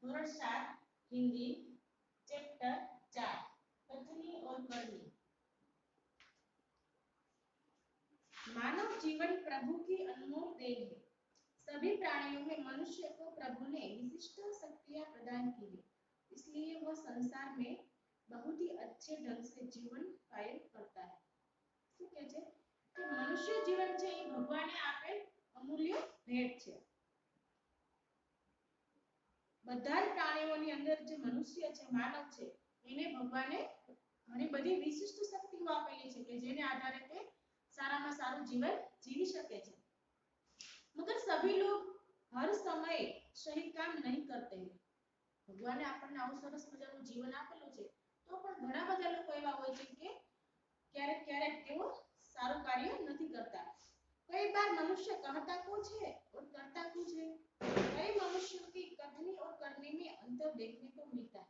धोरण 7 हिंदी चैप्टर 4 कथनी और करनी। मानव जीवन प्रभु की अनमोल देन है। सभी प्राणियों में मनुष्य को प्रभु ने विशिष्ट शक्तियां प्रदान की है, इसलिए वह संसार में बहुत ही अच्छे ढंग से जीवन कायम करता है। શું કહે છે કે મનુષ્ય જીવન છે એ ભગવાને આપેલ અમૂલ્ય ભેટ છે। બધા જ પ્રાણીઓની અંદર જે મનુષ્ય છે, માનવ છે, એને ભગવાને ઘણી બધી વિશિષ્ટ શક્તિઓ આપેલી છે કે જેને આધારે તે સારામાં સારું जीवन जीवी सके છે। मगर सभी लोग हर समय सही काम नहीं करते हैं। ભગવાને આપણને આવું સરસ મજાનું જીવન આપેલું છે, તો પણ ઘણા બધા લોકો એવા હોય છે કે ક્યારેક ક્યારેક તેઓ સારું કાર્ય નથી કરતા। कई बार मनुष्य कहता कुछ है और करता कुछ है। कई मनुष्यों की कथनी और करनी में अंतर देखने को मिलता है।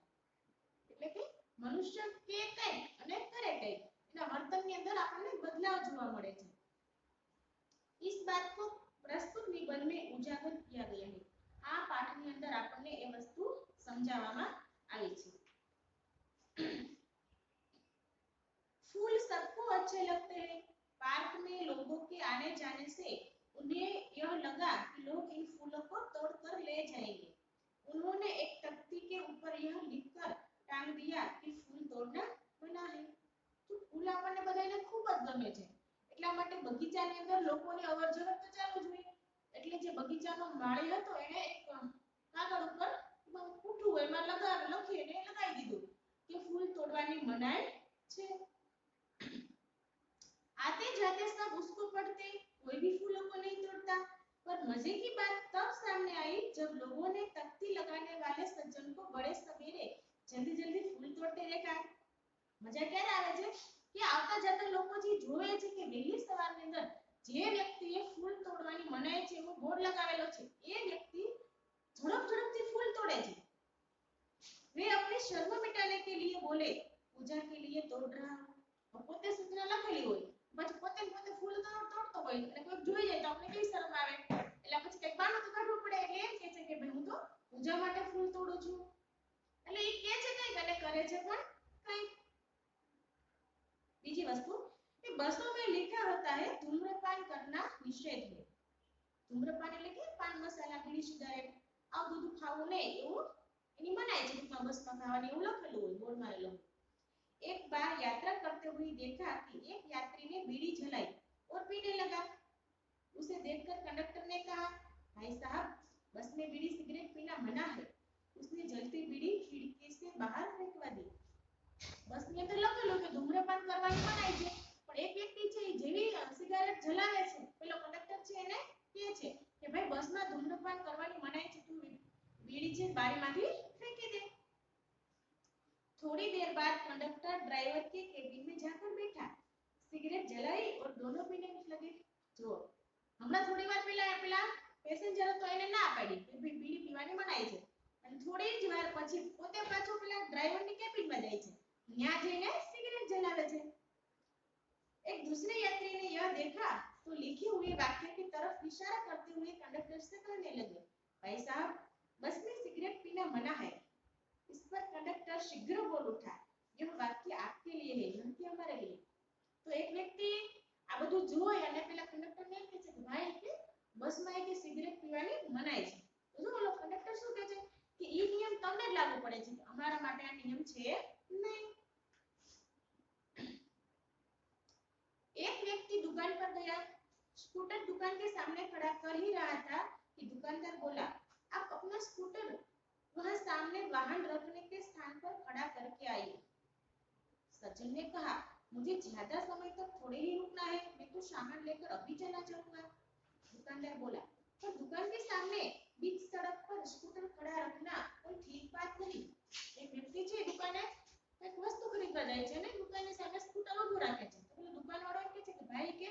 એટલે કે મનુષ્ય કે કઈ અને કરે કઈ, એના વર્તનની અંદર આપણને બદલાવ જોવા મળે છે। इस बात को प्रस्तुत निबंध में उजागर किया गया है। આ પાઠની અંદર આપણને એ વસ્તુ સમજાવવામાં આવી છે। फूल सबको अच्छे लगते हैं। पार्क में लोगों के आने जाने से उन्हें यह लगा कि लोग इन फूलों को तोड़कर ले जाएंगे। उन्होंने एक तख्ती के ऊपर यह लिखकर टांग दिया कि फूल तोड़ना मना है। तो फूल આપણને બધાને ખૂબ જ ગમે છે, એટલા માટે બગીચાની અંદર લોકોની અવરજવર તો ચાલુ જ હોય। એટલે જે બગીચાનો માળી હતો એને એક કાગળ ઉપર પૂઠું એમાં લખીને લગાવી દીધું કે ફૂલ તોડવાની મનાઈ છે। आते जाते सब उसको पढ़ते, कोई भी फूलों को नहीं तोड़ता। पर मजे की बात तब सामने आई जब लोगों ने तख्ती लगाने वाले सज्जन को बड़े सवेरे जल्दी जल्दी फूल तोड़ते देखा। मजा क्યારે આવે છે કે આવતા જતા લોકો જે જોવે છે કે વહેલી સવારની અંદર જે વ્યક્તિએ ફૂલ તોડવાની મનાઈ છે એવો બોર્ડ લગાવેલો છે, એ વ્યક્તિ ઝડપથી ફૂલ તોડે છે। वे अपनी शर्म मिटाने के लिए बोले, पूजा के लिए तोड़ रहा हूं। પોતે સૂચના લખેલી હોય, પછી પોતે પોતે ફૂલ તોડતો હોય એટલે કોઈ જોઈ જાય તો આપણે કેવી શરમ આવે, એટલે પછી કઈક બહાનું તો કાઢવું પડે, એટલે એમ કહે છે કે ભાઈ હું તો પૂજા માટે ફૂલ તોડું છું। એટલે એ કહે છે કઈક અને કરે છે પણ કઈક। બીજી વસ્તુ કે બસોं में लिखा होता है धूम्रपान करना निषेध है। ધૂમ્રપાન એટલે કે પાન મસાલા બીડી સિગારેટ આવું બધું ખાવું નહીં એવું એની મનાઈ છે, ટૂંકમાં બસમાં ખાવાની એવું લખેલું હોય, બોર્ડ મારેલું। एक बार यात्रा करते हुए देखा कि एक यात्री ने बीड़ी जलाई और पीने लगा। उसे देखकर कंडक्टर ने कहा, भाई साहब बस में बीड़ी सिगरेट पीना मना है। उसने जलती बीड़ी खिड़की से बाहर फेंकवा दी। बस ની અંદર લખેલું કે ધૂમ્રપાન કરવાની મનાઈ છે, પણ એક વ્યક્તિ છે જેવી સિગારેટ જલાવે છે, પેલો કંડક્ટર છે એને કહે છે કે ભાઈ બસમાં ધૂમ્રપાન કરવાની મનાઈ છે, તું બીડી છે બારીમાંથી ફેંકી દે। थोड़ी देर बाद कंडक्टर ड्राइवर के केबिन में जाकर बैठा, सिगरेट जलाई और दोनों पीने लगे। जो હમણાં થોડી વાર પહેલા પેલા પેસેન્જર તો એને ના પાડી કે ભાઈ બીડી પીવાની મનાઈ છે, અને થોડી જ વાર પછી પોતે પાછો પેલા ડ્રાઈવરની કેબિનમાં જાય છે, ત્યાં જઈને સિગરેટ જલાવે છે। एक दूसरे यात्री ने यह देखा तो लिखे हुए वाक्य की तरफ इशारा करते हुए कंडक्टर से कहने लगे, भाई साहब बस में सिगरेट पीना मना है। इस पर कंडक्टर शीघ्र बोल उठा, यह वाक्य आपके लिए है, न कि हमारे लिए। तो एक व्यक्ति આ બધું જોઈ અને પેલા કંડક્ટરને એમ કહે છે કે ભાઈ કે બસમાં એક સિગરેટ પીવાની મનાઈ છે। તો જો ઓલો કંડક્ટર શું કહે છે કે ઈ નિયમ તમને જ લાગુ પડે છે, અમારા માટે આ નિયમ છે નહીં। एक व्यक्ति दुकान पर गया, स्कूटर दुकान के सामने खड़ा कर ही रहा था कि दुकानदार बोला, आप अपना स्कूटर वहां सामने वाहन रखने के स्थान पर खड़ा करके आइए। सज्जन ने कहा, मुझे ज्यादा समय तक थोड़े ही रुकना है, मैं तो सामान लेकर अभी चला जाऊंगा। दुकानदार बोला, पर दुकान के सामने बीच सड़क पर स्कूटर खड़ा रखना कोई ठीक बात नहीं। एक व्यक्ति છે દુકાને એક વસ્તુ ખરીદવા જાય છે ને દુકાનની સામે સ્કૂટર ઊભું રાખે છે, તો પેલો દુકાનવાળો એમ કહે છે કે ભાઈ કે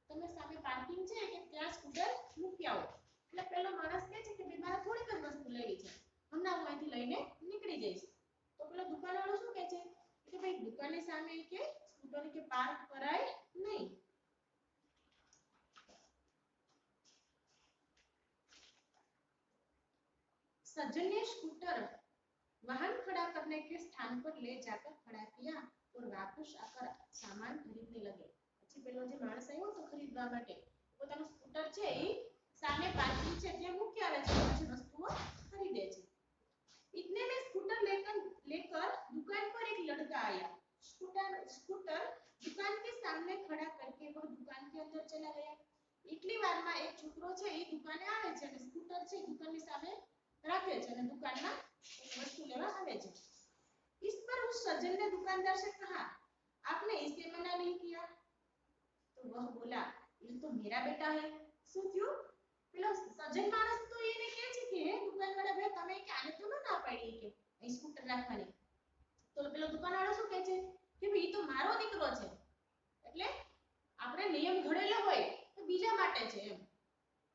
તમે સામે પાર્કિંગ છે કે ત્યાં સ્કૂટર મૂકી આવો। એટલે પેલો માણસ કહે છે કે ભાઈ મારે થોડીક જ વસ્તુ લેવી છે, હમણાં હું અહીંથી લઈને નીકળી જઈશ। તો પેલો દુકાનવાળો શું કહે છે કે ભાઈ દુકાનની સામે કે સ્કૂટર કે પાર્ક કરાય નહીં। सज्जन ने स्कूटर वाहन खड़ा करने के स्थान पर ले जाकर खड़ा किया और वापस आकर सामान खरीदने लगे। પછી પેલો જે માણસ આવ્યો તો ખરીદવા માટે પોતાનું સ્કૂટર છે એ સામે પાર્કિંગ છે ત્યાં મૂકી આવે છે પછી વસ્તુઓ ખરીદે છે। इतने में स्कूटर लेकर लेकर दुकान पर एक लड़का आया। स्कूटर दुकान के सामने खड़ा करके वह दुकान के अंदर चला गया। इतनी बार में एक छोकरो छे એ દુકાને આવે છે અને સ્કૂટર છે દુકાનની સામે રાખે છે અને દુકાનમાં એક વસ્તુ લેવા આવે છે। इस पर उस सज्जन ने दुकानदार से कहा, आपने इसे मना नहीं किया? तो वह बोला, ये तो मेरा बेटा है। શું થયું? પેલો સજ્જન માણસ તો એને કહે છે કે હે દુકાનવાળા ભાઈ તમે કે આને તો ના પાડી કે અહીં સ્કૂટર રાખવાની। તો પેલો દુકાનવાળો શું કહે છે કે ભાઈ ઈ તો મારો દીકરો છે એટલે આપણે નિયમ ઘડેલો હોય તો બીજા માટે છે એમ।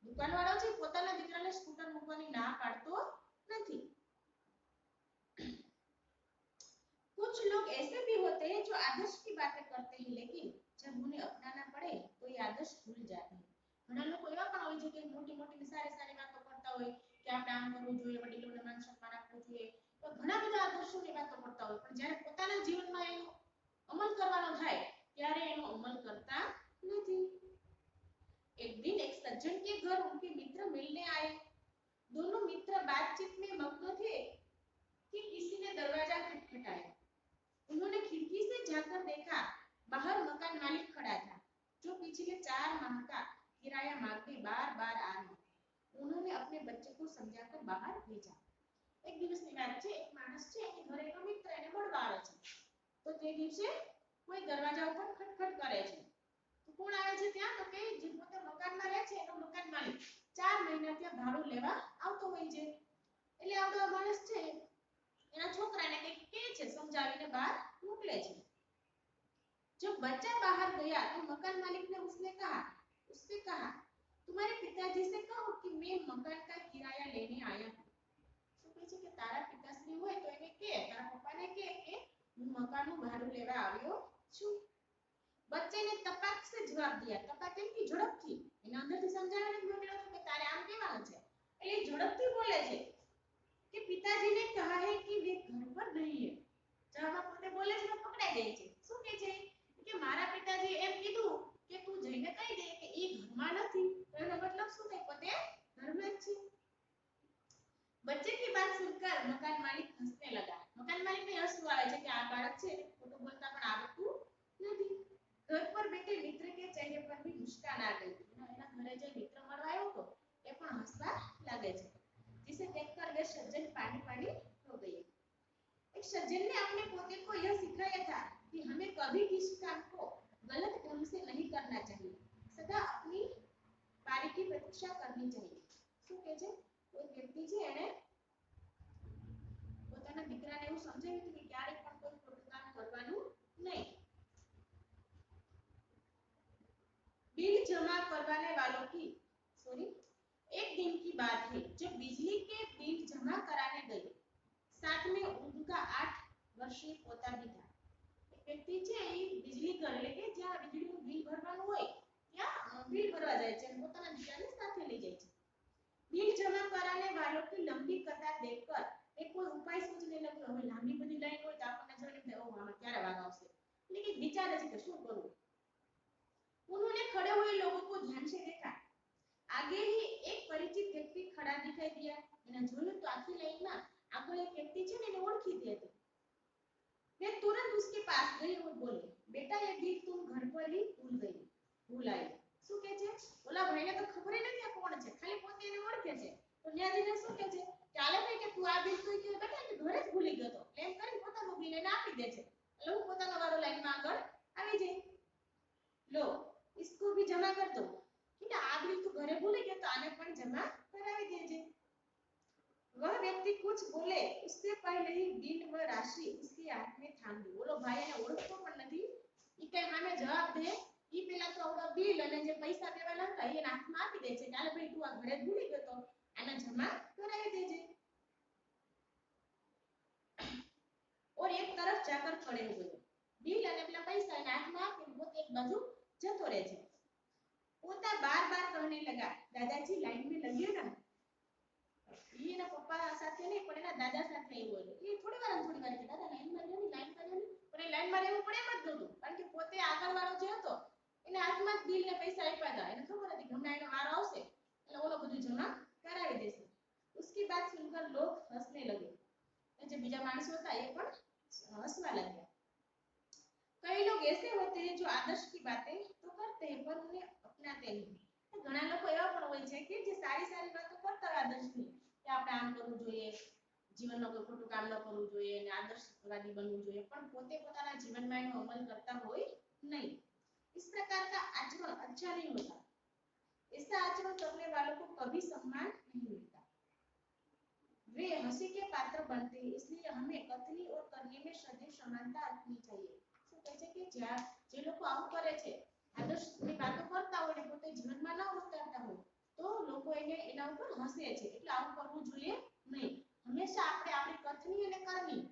દુકાનવાળો છે પોતાના દીકરાને સ્કૂટર મૂકવાની ના પાડતો નથી। कुछ लोग ऐसे भी होते हैं जो आदर्श की बातें करते हैं लेकिन जब उन्हें अपनाना पड़े तो ये आदर्श भूल जाते हैं। ઘણા લોકો એવા પણ હોય છે કે મોટી મોટી સારી સારી વાતો કરતા હોય કે આપણે આમ કરવું જોઈએ વડીલોને માન સન્માન આપવું જોઈએ તો ઘણા બધા આદર્શોની વાતો કરતા હોય પણ જ્યારે પોતાના જીવનમાં એનો અમલ કરવાનો થાય ત્યારે એનો અમલ કરતા નથી। एक दिन एक सज्जन के घर उनके मित्र मिलने आए। दोनों मित्र बातचीत में मग्न थे कि किसी ने दरवाजा खटखटाया। उन्होंने खिड़की से झांककर देखा, बाहर मकान मालिक खड़ा था जो पिछले 4 माह का किराया मांगने बार-बार आ रहा था। उन्होंने अपने बच्चे को समझाकर बाहर भेजा। एक દિવસની વાત છે એક માણસ છે એની ઘરે એનો મિત્ર એને મળવા આવે છે તો તે દિવસે કોઈ દરવાજા ઉપર ખટખટ કરે છે તો કોણ આવે છે ત્યાં તો કે જે પોતે મકાનમાં રહે છે એનો મકાન માલિક 4 મહિના ત્યાં ભાડું લેવા આવતો હોય છે એટલે આવડો માણસ છે એના છોકરાને કંઈક કહે છે સમજાવીને બહાર મોકલે છે। जब बच्चा बाहर गया तो मकान मालिक ने उससे कहा तुम्हारे पिताजी से कहो कि मैं मकान का किराया लेने आया हूँ। तो કહે કે તારા પિતાશ્રી હોય તો એને કે તારા પપ્પાને કે હું મકાનનું ભાડું લેવા આવ્યો છું। बच्चे ने तपाक से जवाब दिया। तपाक એમ કે ઝડપથી એને અંદરથી સમજાવીને મોકલ્યો કે તારે આમ કહેવાનું છે એટલે ઝડપથી બોલે છે कि पिताजी ने कहा है कि वे घर पर नहीं है। जब પોતે બોલે છે તો પકડાઈ જાય છે શું કહે છે કે મારા પિતાજી એમ કીધું કે તું જઈને કહી દે કે ઈ ઘરમાં નથી તો એનો મતલબ શું થાય પોતે ઘરમાં જ છે। बच्चे की बात सुनकर मकान मालिक हंसने लगा। मकान मालिक ने हंसવું આવે છે કે આ બાળક છે ખોટું બોલતા પણ આવડતું નથી। घर पर बैठे मित्र के चेहरे पर भी मुस्कान आ गई। એના ઘરે જે મિત્ર મળવા આવ્યો હતો એ પણ હસવા લાગે છે जिसे देखकर वे सज्जन पानी पानी हो गए। एक सज्जन ने अपने पोते को यह सिखाया था कि हमें कभी किसी काम को गलत ढंग से नहीं करना चाहिए, सदा अपनी बारी की प्रतीक्षा करनी चाहिए। શું કહે છે કોઈ વ્યક્તિ છે એને પોતાના દીકરાને એવું સમજાવ્યું હતું કે ક્યારેય પણ કોઈ ખોટું કામ કરવાનું નહીં। बिल जमा करवाने वालों की एक दिन की बात है जब बिजली के बिल जमा कराने गए साथ में उनका 8 वर्षीय पोता भी था। एक व्यक्ति છે એ बिजली घर એટલે કે જ્યાં વીજળીનું બિલ ભરવાનું હોય ત્યાં બિલ ભરવા જાય છે અને પોતાના દીકરાને સાથે લઈ જાય છે। बिल जमा कराने वालों की लंबी कतार देखकर एक कोई उपाय सोचने लगे। હવે લાંબી બધી લાઈન હોય તો આપણને જોઈને ઓ આમાં ક્યારે વાગ આવશે એટલે કે વિચારે છે કે શું કરવું। उन्होंने खड़े हुए लोगों को ध्यान से देखा। आगे ही एक परिचित व्यक्ति खड़ा दिखाई दिया। मैंने જોયું તો આખી લાઈનમાં આગળ એક વ્યક્તિ છે ને એને ઓળખીતી હતી। वे तुरंत उसके पास गए और बोले, बेटा ये बिल तुम घर पर ही भूल आई। શું કહે છે ઓલા ભાઈને તો ખબર નથી આ કોણ છે ખાલી પોતે એને ઓળખે છે તો ત્યાં જઈને શું કહે છે ચાલે ભાઈ કે તું આ બિલ તો કે બેટા કે ઘરે જ ભૂલી ગયો તો એમ કરી પોતાનું બિલ એને આપી દે છે એટલે હું પોતાનો વારો લાઈનમાં આગળ આવી જાય। लो इसको भी जमा कर दो कि आ बिल तो घरे भूल गया तो आने पण जमा करावी दीजिए। वह व्यक्ति कुछ बोले उससे पहले ही बिल व राशि उसके हाथ में थाम दी। बोलो भाई ने ओळखतो पण નથી ઈ કઈ સામે જવાબ દે ઈ પેલા તો આવડો બિલ અને જે પૈસા દેવાના હતા એ હાથમાં આપી દે છે ચાલે ભાઈ તું આ ઘરે ભૂલી ગયો તો આને જમા કરાવી દેજે। और एक तरफ जाकर खड़े हो गए। बिल અને પેલા પૈસા એના હાથમાં આપીને પોતે એક બાજુ जतो रहे छे। पोता बार-बार कहने लगा, दादाजी लाइन में लगिए ना। ये ना पप्पा સાથે નહીં પણ એના દાદા સાથે આવ્યો હતો એ થોડી વાર કે દાદા લાઈનમાં રહ્યો ને પણ એ લાઈનમાં રહેવું પડે એમ જ નહોતું કારણ કે પોતે આગળવાળો જે હતો એને હાથમાં જ બિલ ને પૈસા આપ્યા હતા એને ખબર હતી કે હમણાં એનો વારો આવશે એટલે ઓલો બધું જમા કરાવી દેશે उसकी बात सुनकर लोग हंसने लगे जो बीजा मानसो था ये पण हंसने लगे कई लोग ऐसे होते हैं जो आदर्श की बातें तो करते हैं पर उन्हें अपनाते नहीं ઘણા લોકો એવા પણ હોય છે કે જે સારી સારી વાતો કરતા હોય આદર્શની કે આપણે આમ કરવું જોઈએ જીવનમાં કોઈ ખોટું કામ ન કરવું જોઈએ અને આદર્શવાદી બનવું જોઈએ પણ પોતે પોતાના જીવનમાં એનો અમલ કરતા હોય નહીં इस प्रकार का आचरण अच्छा नहीं होता ऐसा आचरण करने वालों को कभी सम्मान नहीं मिलता वे हंसी के पात्र बनते हैं इसलिए हमें कथनी और करने में सदैव समानता रखनी चाहिए શું કહે છે કે જે લોકો આવું કરે છે આદર્શની વાતો કરતા હોય ને પોતે જીવનમાં ન ઉતારતા હોય તો લોકો એને એના ઉપર હસે છે એટલે આવું કરવું જોઈએ નહીં હંમેશા આપણે આપણી કથની અને કરની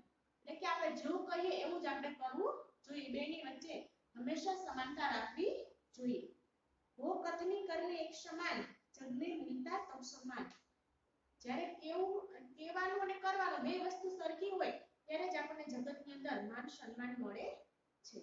એટલે કે આપણે જેવું કહીએ એવું જ આપણે કરવું જોઈએ બેની વચ્ચે હંમેશા સમાનતા રાખવી જોઈએ वो कथनी करने एक समान जब में मिलता तब समान જ્યારે કહેવાનું અને કરવાનું બે વસ્તુ સરખી હોય ત્યારે જ આપણને જગતની અંદર માન સન્માન મળે છે